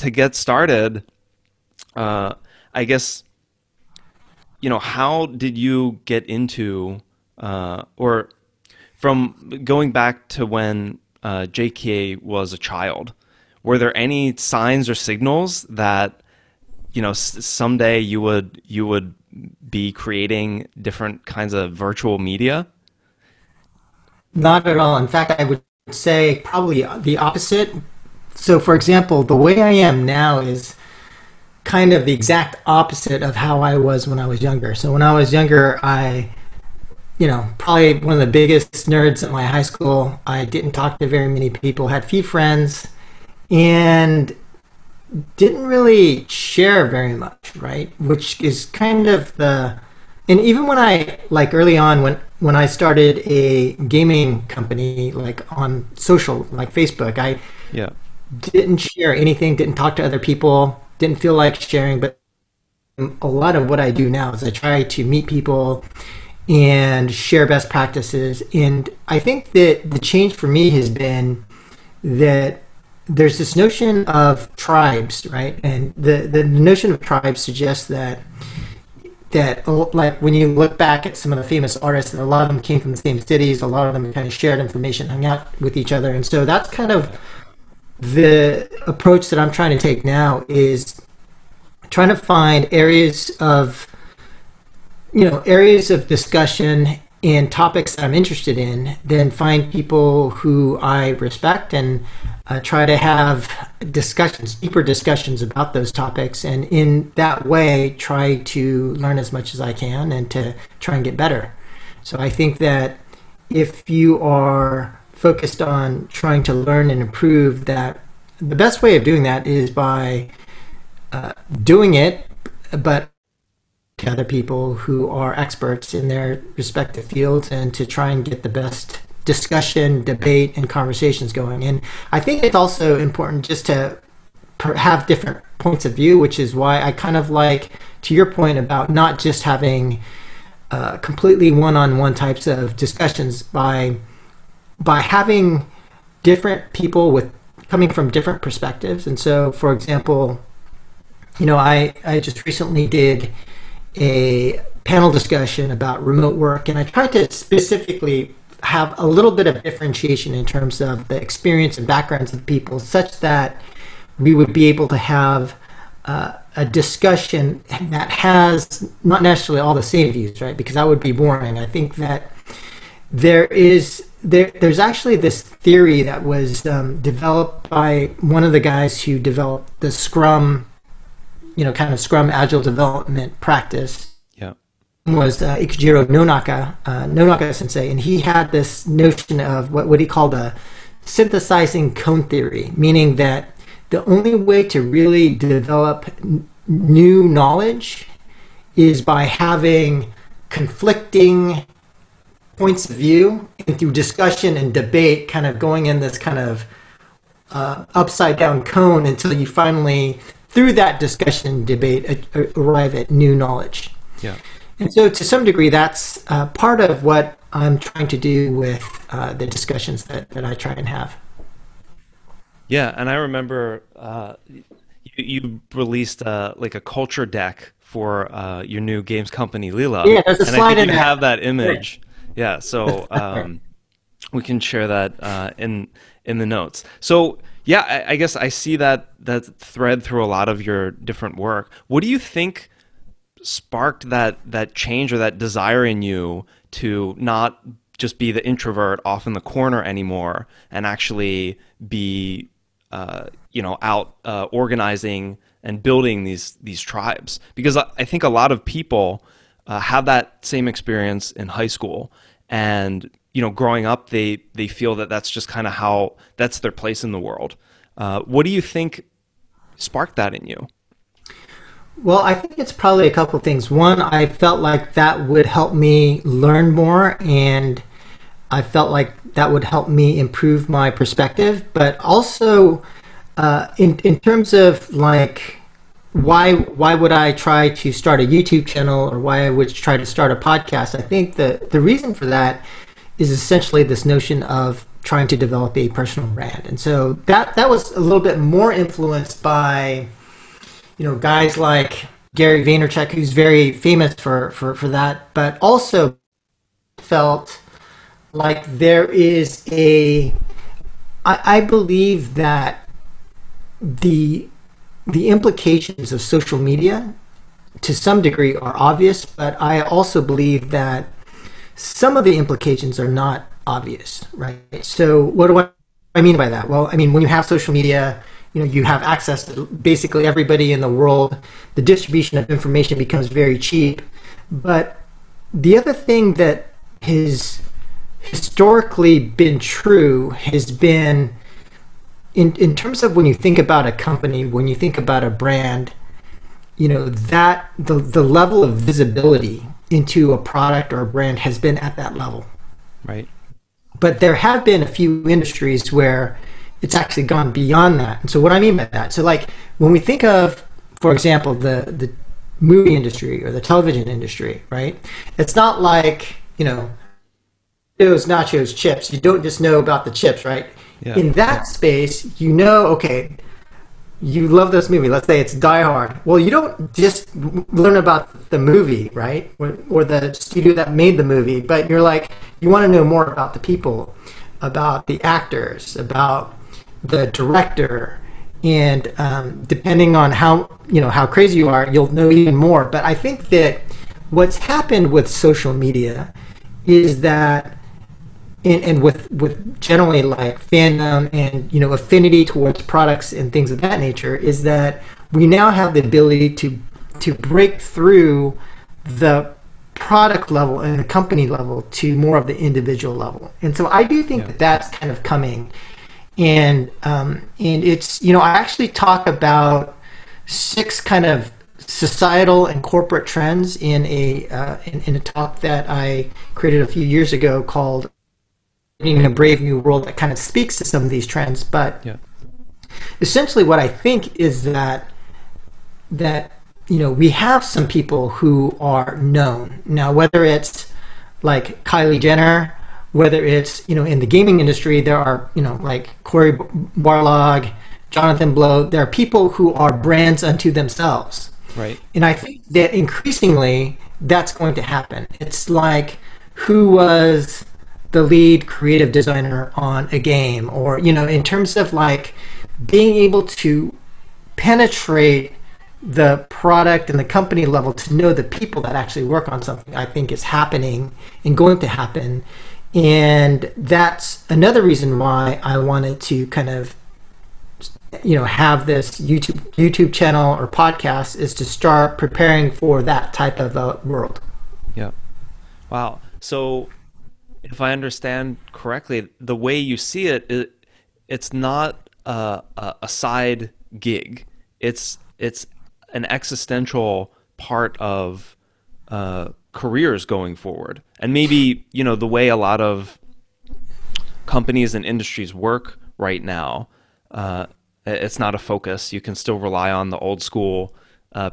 to get started, I guess, how did you get into, or from going back to when JK was a child, were there any signs or signals that, someday you would be creating different kinds of virtual media? Not at all. In fact, I would say probably the opposite. So, for example, the way I am now is kind of the exact opposite of how I was when I was younger. So when I was younger, probably one of the biggest nerds at my high school. I didn't talk to very many people, had few friends, and didn't really share very much, right? Which is kind of and even when I, like early on, when I started a gaming company, like on social, like Facebook, I Yeah. didn't share anything, didn't talk to other people, didn't feel like sharing. But a lot of what I do now is I try to meet people and share best practices. And I think that the change for me has been that there's this notion of tribes, right? And the notion of tribes suggests that like when you look back at some of the famous artists, a lot of them came from the same cities, a lot of them kind of shared information, hung out with each other. And so that's kind of the approach that I'm trying to take now, is trying to find areas of discussion and topics that I'm interested in, then find people who I respect and try to have deeper discussions about those topics, and in that way try to learn as much as I can and to try and get better. So I think that if you are focused on trying to learn and improve, that the best way of doing that is by doing it, but to other people who are experts in their respective fields, and to try and get the best discussion, debate, and conversations going. And I think it's also important just to have different points of view, which is why I kind of like, to your point about not just having completely one-on-one types of discussions, by having different people coming from different perspectives. And so, for example, I just recently did a panel discussion about remote work, and I tried to specifically have a little bit of differentiation in terms of the experience and backgrounds of people, such that we would be able to have a discussion that has not necessarily all the same views, right? Because that would be boring. I think that there's actually this theory that was developed by one of the guys who developed the Scrum, kind of Scrum Agile development practice. Yeah. Was Ikejiro Nonaka Sensei, and he had this notion of what he called a synthesizing cone theory, meaning that the only way to really develop new knowledge is by having conflicting points of view, and through discussion and debate, kind of going in this kind of upside down cone until you finally, through that discussion and debate, arrive at new knowledge. Yeah. And so to some degree, that's part of what I'm trying to do with the discussions that I try and have. Yeah, and I remember you released like a culture deck for your new games company, LILA. Yeah, there's a and slide I think in you there. have that image. Yeah, so we can share that in the notes. So yeah, I guess I see that thread through a lot of your different work. What do you think sparked that change or that desire in you to not just be the introvert off in the corner anymore, and actually be out organizing and building these tribes? Because I think a lot of people have that same experience in high school, and growing up they feel that that's just kind of how that's their place in the world. What do you think sparked that in you? Well, I think it's probably a couple of things. One, I felt like that would help me learn more, and I felt like that would help me improve my perspective. But also, in terms of like, why would I try to start a YouTube channel, or why I would try to start a podcast? I think the reason for that is essentially this notion of trying to develop a personal brand. And so that was a little bit more influenced by, guys like Gary Vaynerchuk, who's very famous for that, but also felt like there is I believe that the implications of social media to some degree are obvious, but I also believe that some of the implications are not obvious, right? So what do I mean by that? Well, I mean, when you have social media, you have access to basically everybody in the world. The distribution of information becomes very cheap. But the other thing that has historically been true has been in terms of when you think about a company, when you think about a brand, that the level of visibility into a product or a brand has been at that level. Right. But there have been a few industries where it's actually gone beyond that. And so what I mean by that, so like when we think of, for example, the movie industry or the television industry, right? It's not like, those nachos, chips. You don't just know about the chips, right? Yeah. In that space, okay, you love this movie. Let's say it's Die Hard. Well, you don't just learn about the movie, right? Or the studio that made the movie, but you want to know more about the people, about the actors, about the director, and depending on how crazy you are, you'll know even more. But I think that what's happened with social media is that and with generally like fandom and affinity towards products and things of that nature, is that we now have the ability to break through the product level and the company level to more of the individual level. And so I do think that that's kind of coming. And it's I actually talk about 6 kind of societal and corporate trends in a talk that I created a few years ago called In a Brave New World, that kind of speaks to some of these trends. But essentially what I think is that we have some people who are known. Now, whether it's like Kylie Jenner, whether it's, in the gaming industry, there are, like Cory Barlog, Jonathan Blow, there are people who are brands unto themselves. Right. And I think that increasingly that's going to happen. It's like, who was the lead creative designer on a game? Or, in terms of like being able to penetrate the product and the company level to know the people that actually work on something, I think is happening and going to happen. And that's another reason why I wanted to kind of, have this YouTube channel or podcast, is to start preparing for that type of a world. Yeah. Wow. So if I understand correctly, the way you see it's not a side gig. It's an existential part of careers going forward. And maybe, the way a lot of companies and industries work right now, it's not a focus. You can still rely on the old school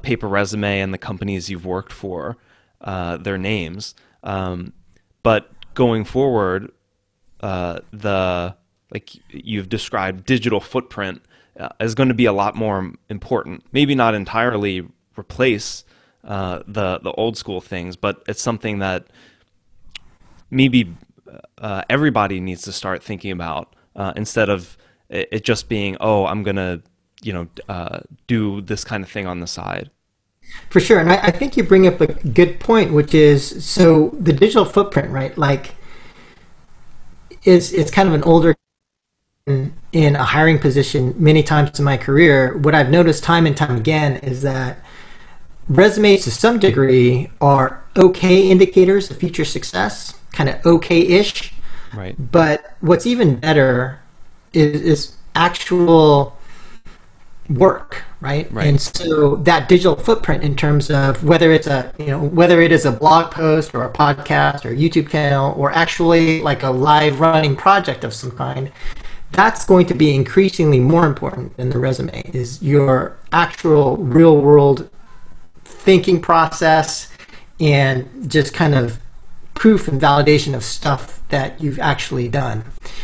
paper resume and the companies you've worked for, their names. But going forward, like you've described, digital footprint is going to be a lot more important. Maybe not entirely replace the old school things, but it's something that maybe everybody needs to start thinking about, instead of it just being, I'm gonna do this kind of thing on the side. For sure. And I think you bring up a good point, which is, so the digital footprint, right? Like, it's kind of an older in a hiring position. Many times in my career, what I've noticed time and time again is that resumes to some degree are okay indicators of future success, kind of okay-ish. Right. But what's even better is actual work, right? And so that digital footprint, in terms of whether it's whether it is a blog post or a podcast or YouTube channel, or actually like a live running project of some kind, that's going to be increasingly more important than the resume, is your actual real world thinking process and just kind of proof and validation of stuff that you've actually done.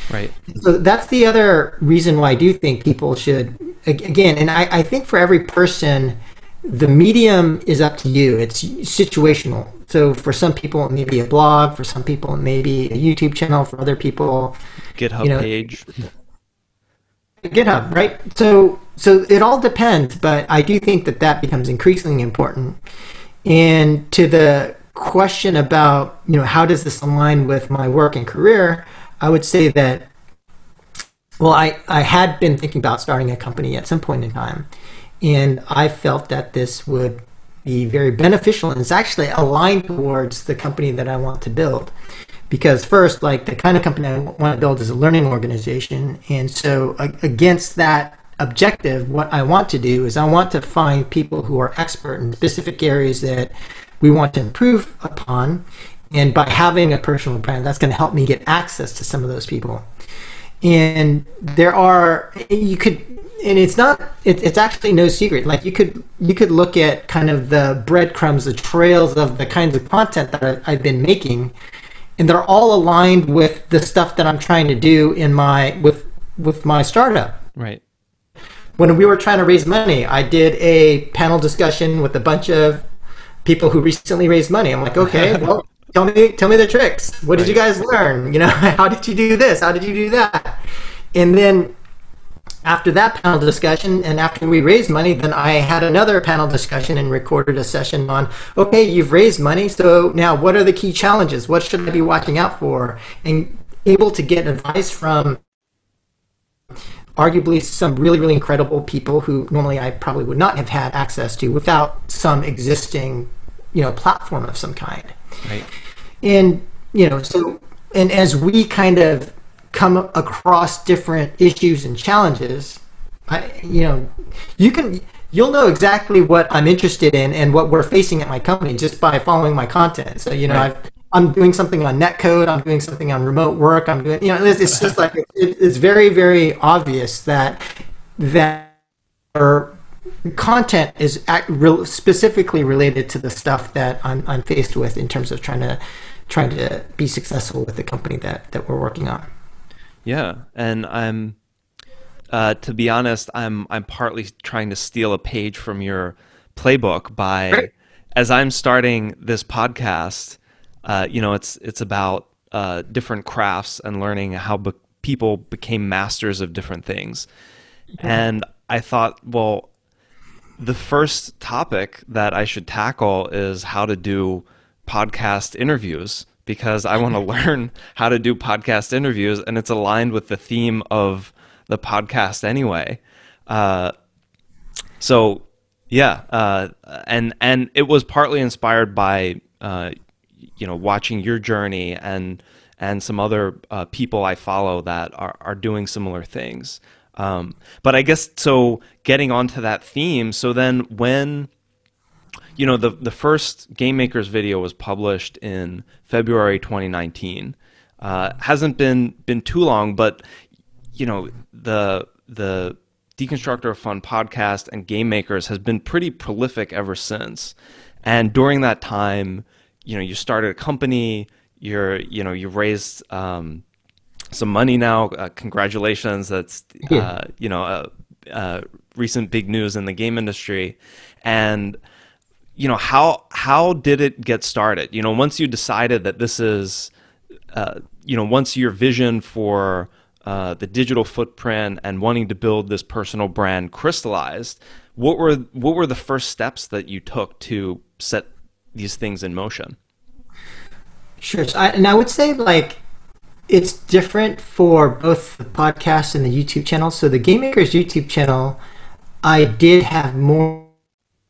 Right. So that's the other reason why I do think people should, again, and I think for every person, the medium is up to you. It's situational. So for some people, it may be a blog. For some people, it may be a YouTube channel. For other people, GitHub page. GitHub, right? So it all depends, but I do think that becomes increasingly important. And to the question about, how does this align with my work and career, I would say that, well, I had been thinking about starting a company at some point in time, and I felt that this would be very beneficial, and it's actually aligned towards the company that I want to build. Because first, like, the kind of company I want to build is a learning organization, and so against that objective, what I want to do is I want to find people who are expert in specific areas that we want to improve upon, and by having a personal brand, that's going to help me get access to some of those people. And it's actually no secret. Like, you could look at kind of the breadcrumbs, the trails of the kinds of content that I've been making, and they're all aligned with the stuff that I'm trying to do with my startup. Right. When we were trying to raise money, I did a panel discussion with a bunch of people who recently raised money. I'm like, okay, well, tell me the tricks. What did you guys learn? How did you do this? How did you do that? And then after that panel discussion, and after we raised money, then I had another panel discussion and recorded a session on, okay, you've raised money, so now what are the key challenges? What should I be watching out for? And able to get advice from arguably some really, really incredible people who normally I probably would not have had access to without some existing, platform of some kind. Right. And, and as we kind of come across different issues and challenges, you'll know exactly what I'm interested in and what we're facing at my company just by following my content. So, right. I'm doing something on netcode, I'm doing something on remote work, I'm doing, it's just like, it's very, very obvious that our content is specifically related to the stuff that I'm faced with in terms of trying to be successful with the company that we're working on. Yeah, and I'm, to be honest, I'm partly trying to steal a page from your playbook by, Right. as I'm starting this podcast, it's about different crafts and learning how people became masters of different things. Mm-hmm. And I thought, well, the first topic that I should tackle is how to do podcast interviews, because I want to learn how to do podcast interviews, and it's aligned with the theme of the podcast anyway. So yeah, and it was partly inspired by watching your journey and some other people I follow that are doing similar things. But I guess, so getting onto that theme, so then when the first GameMaker's video was published in February 2019. Hasn't been too long, but the Deconstructor of Fun podcast and GameMakers has been pretty prolific ever since. And during that time, you started a company. You've raised some money now. Congratulations! That's recent big news in the game industry. And how did it get started? Once you decided that this is, once your vision for the digital footprint and wanting to build this personal brand crystallized, what were the first steps that you took to set these things in motion? Sure. So I would say, like, it's different for both the podcast and the YouTube channel. So the GameMaker's YouTube channel, I did have more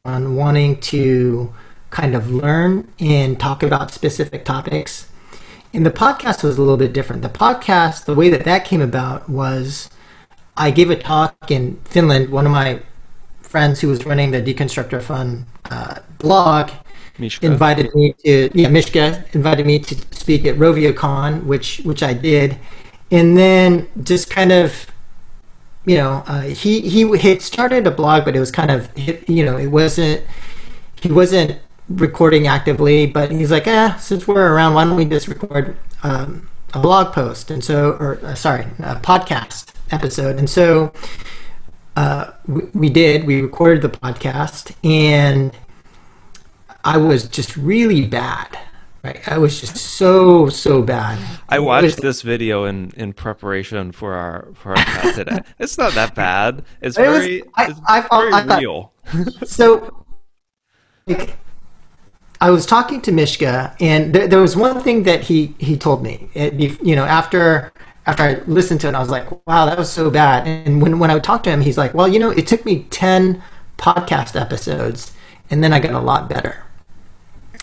on wanting to kind of learn and talk about specific topics. And the podcast was a little bit different. The podcast, the way that came about was I gave a talk in Finland. One of my friends who was running the Deconstructor Fun blog Mishka. Mishka invited me to speak at RovioCon, which I did. And then just kind of, he had started a blog, but it was kind of, he wasn't recording actively, but he's like, since we're around, why don't we just record a blog post? And so, a podcast episode. And so we did. We recorded the podcast, and I was just really bad. Right, I was just so bad. I watched this video in preparation for our chat today. It's not that bad. It's very real. So, like, I was talking to Mishka, and there was one thing that he told me. After I listened to it, I was like, "Wow, that was so bad." And when I would talk to him, he's like, "Well, it took me 10 podcast episodes, and then I got a lot better."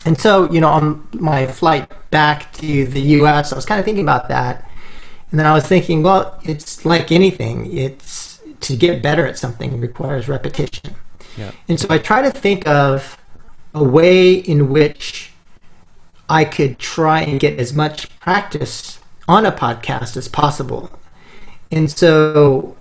And so, on my flight back to the U.S., I was kind of thinking about that. And then I was thinking, well, it's like anything. It's to get better at something requires repetition. Yeah. And so I try to think of a way in which I could try and get as much practice on a podcast as possible. And so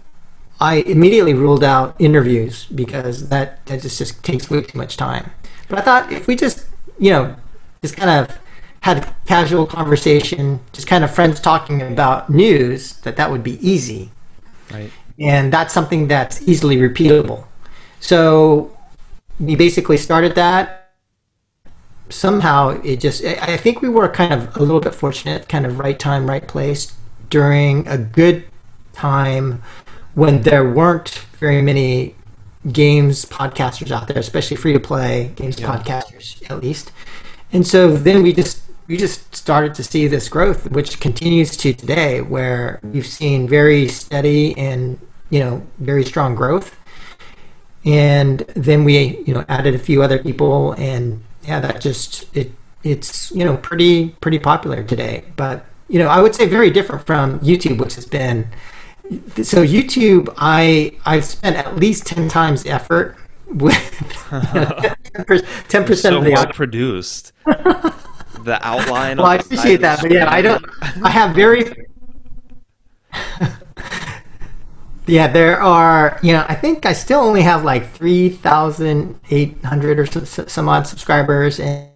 I immediately ruled out interviews because that just takes way too much time. But I thought if we just kind of had a casual conversation, just kind of friends talking about news, that would be easy. Right. And that's something that's easily repeatable. So we basically started that. Somehow I think we were kind of a little bit fortunate, kind of right time, right place during a good time when there weren't very many games podcasters out there, especially free to play games podcasters, at least. And so then we just started to see this growth, which continues to today, where we've seen very steady and very strong growth. And then we added a few other people, and that it's pretty popular today. But I would say very different from YouTube, which has been. So YouTube, I've spent at least 10 times the effort with 10% so of the well produced. The outline. Well, I appreciate that, but I have very. There are, I think I still only have like 3,800 or some odd subscribers, and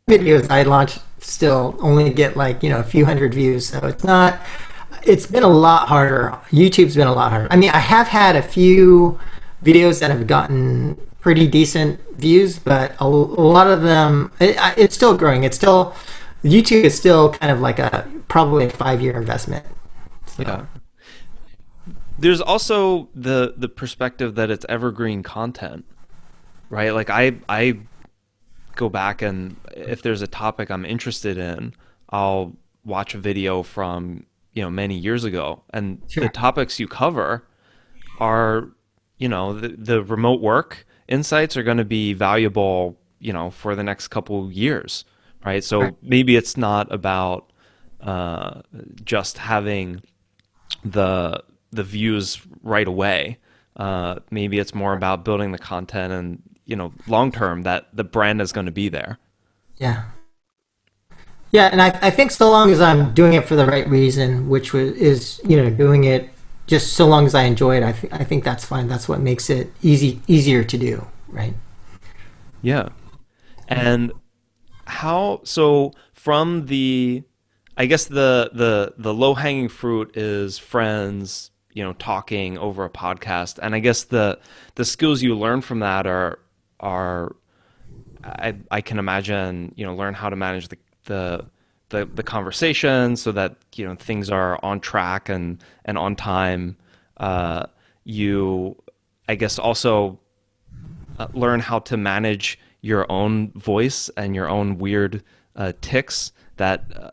videos I launch still only get like, a few hundred views. So it's been a lot harder. YouTube's been a lot harder. I mean, I have had a few videos that have gotten pretty decent views, but a lot of them, it's still growing. YouTube is still kind of like probably a 5-year investment. So. Yeah. There's also the perspective that it's evergreen content, right? Like I go back, and if there's a topic I'm interested in, I'll watch a video from many years ago, and Sure. The topics you cover are the remote work insights are going to be valuable for the next couple years, right? So Right. maybe it's not about just having the views right away. Maybe it's more about building the content, and long term that the brand is going to be there. Yeah, and I think so long as I'm doing it for the right reason, which is doing it just so long as I enjoy it, I think that's fine. That's what makes it easier to do, right? Yeah. And so from I guess the low hanging fruit is friends, talking over a podcast, and I guess the skills you learn from that are I can imagine learn how to manage the conversation so that things are on track and on time. You, I guess, also learn how to manage your own voice and your own weird tics that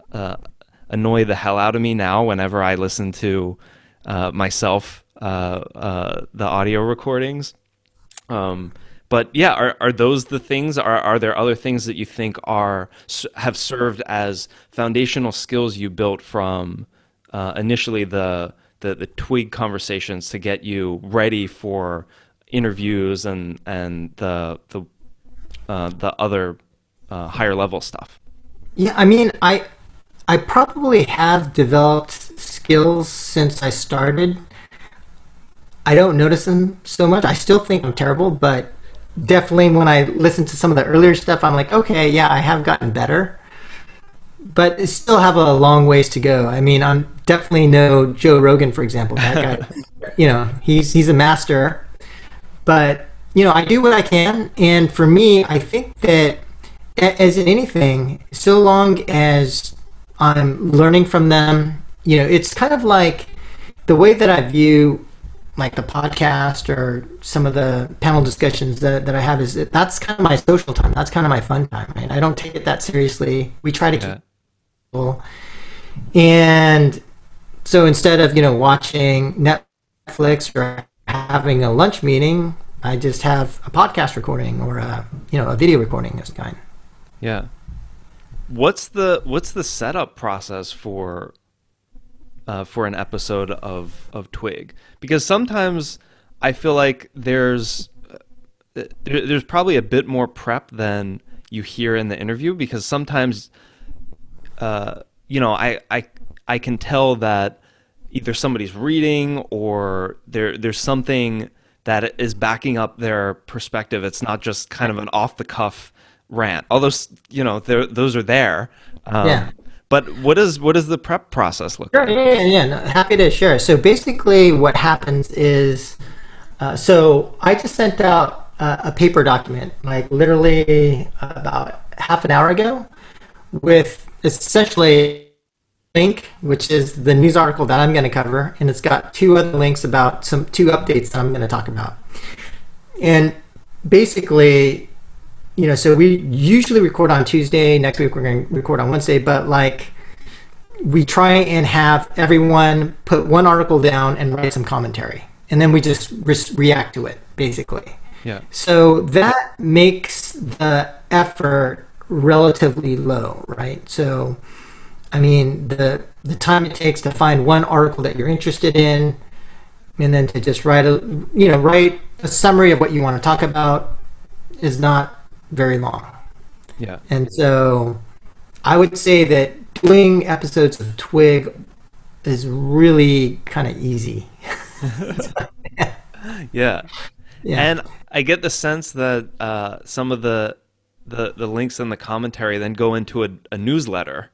annoy the hell out of me now whenever I listen to myself, the audio recordings. But yeah, are those the things? Are there other things that you think have served as foundational skills you built from initially the Twig conversations to get you ready for interviews and the other higher level stuff? Yeah, I mean, I probably have developed skills since I started. I don't notice them so much. I still think I'm terrible, but definitely when I listen to some of the earlier stuff, I'm like, okay, yeah, I have gotten better, but I still have a long ways to go. I mean, I'm definitely no Joe Rogan, for example. That guy, he's a master, but I do what I can, and for me, I think that as in anything, so long as I'm learning from them, it's kind of like the way that I view like the podcast or some of the panel discussions that I have is that's kind of my social time. That's kind of my fun time, right? I don't take it that seriously. We try to keep people. And so instead of, watching Netflix or having a lunch meeting, I just have a podcast recording or a video recording of this kind. Yeah. What's the setup process for an episode of Twig? Because sometimes I feel like there's probably a bit more prep than you hear in the interview, because sometimes I can tell that either somebody's reading or there's something that is backing up their perspective. It's not just kind of an off the cuff rant, although those are there. Yeah. But what does the prep process look like? Yeah. No, happy to share. So basically, what happens is, so I just sent out a paper document, like literally about half an hour ago, with essentially a link, which is the news article that I'm going to cover, and it's got two other links about two updates that I'm going to talk about. And basically, so we usually record on Tuesday. Next week we're going to record on Wednesday, but like we try and have everyone put one article down and write some commentary, and then we just react to it, basically. Yeah. So that makes the effort relatively low, right? So, I mean, the time it takes to find one article that you're interested in, and then to just write a summary of what you want to talk about is not very long. Yeah. And so I would say that doing episodes of Twig is really kind of easy. Yeah. And I get the sense that some of the links in the commentary then go into a newsletter.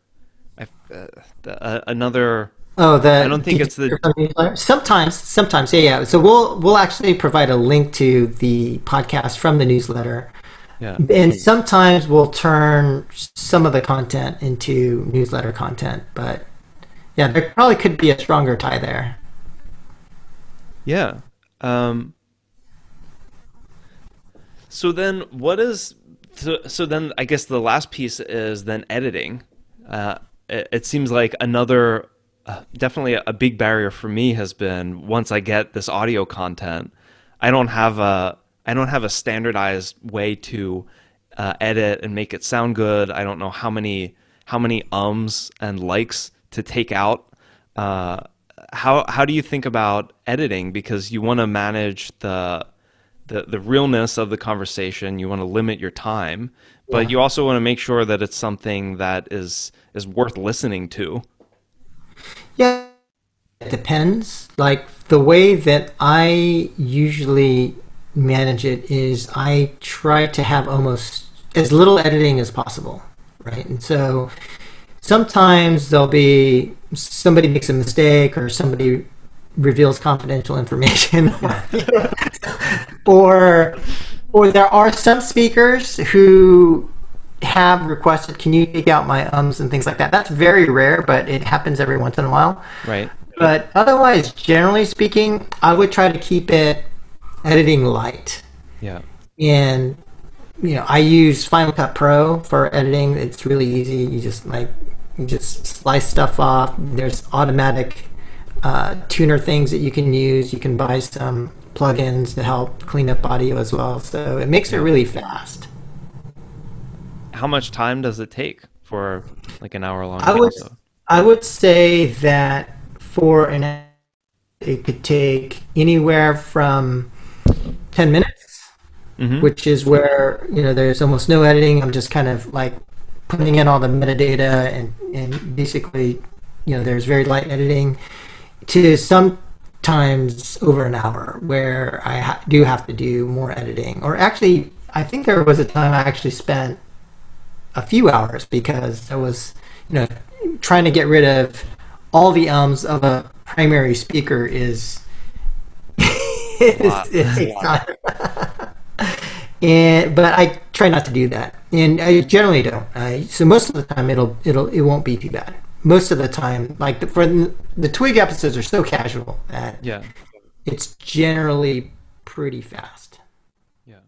Another. Oh, I don't think it's the. Sometimes, yeah. So we'll actually provide a link to the podcast from the newsletter. Yeah. And sometimes we'll turn some of the content into newsletter content, but yeah, there probably could be a stronger tie there. Yeah. So then so then I guess the last piece is then editing. It seems like another definitely a big barrier for me has been, once I get this audio content, I don't have a standardized way to edit and make it sound good. I don't know how many ums and likes to take out. How do you think about editing? Because you want to manage the realness of the conversation. You want to limit your time, but you also want to make sure that it's something that is worth listening to. Yeah, it depends. Like the way that I usually manage it is I try to have almost as little editing as possible, right? And so sometimes there'll be somebody makes a mistake or somebody reveals confidential information or there are some speakers who have requested, can you take out my ums and things like that. That's very rare, but it happens every once in a while. Right. But otherwise, generally speaking, I would try to keep it editing light. Yeah. And I use Final Cut Pro for editing. It's really easy. You just slice stuff off. There's automatic tuner things that you can use. You can buy some plugins to help clean up audio as well. So it makes it really fast. How much time does it take for like an hour long episode? I would say that for it could take anywhere from 10 minutes, which is where there's almost no editing. I'm just kind of like putting in all the metadata and basically there's very light editing, to sometimes times over an hour where I do have to do more editing. Or actually, I think there was a time I actually spent a few hours because I was, trying to get rid of all the ums of a primary speaker is A lot. it takes time. And but I try not to do that, and I generally don't. So most of the time, it won't be too bad. Most of the time, like the Twig episodes are so casual that Yeah. it's generally pretty fast. Yeah.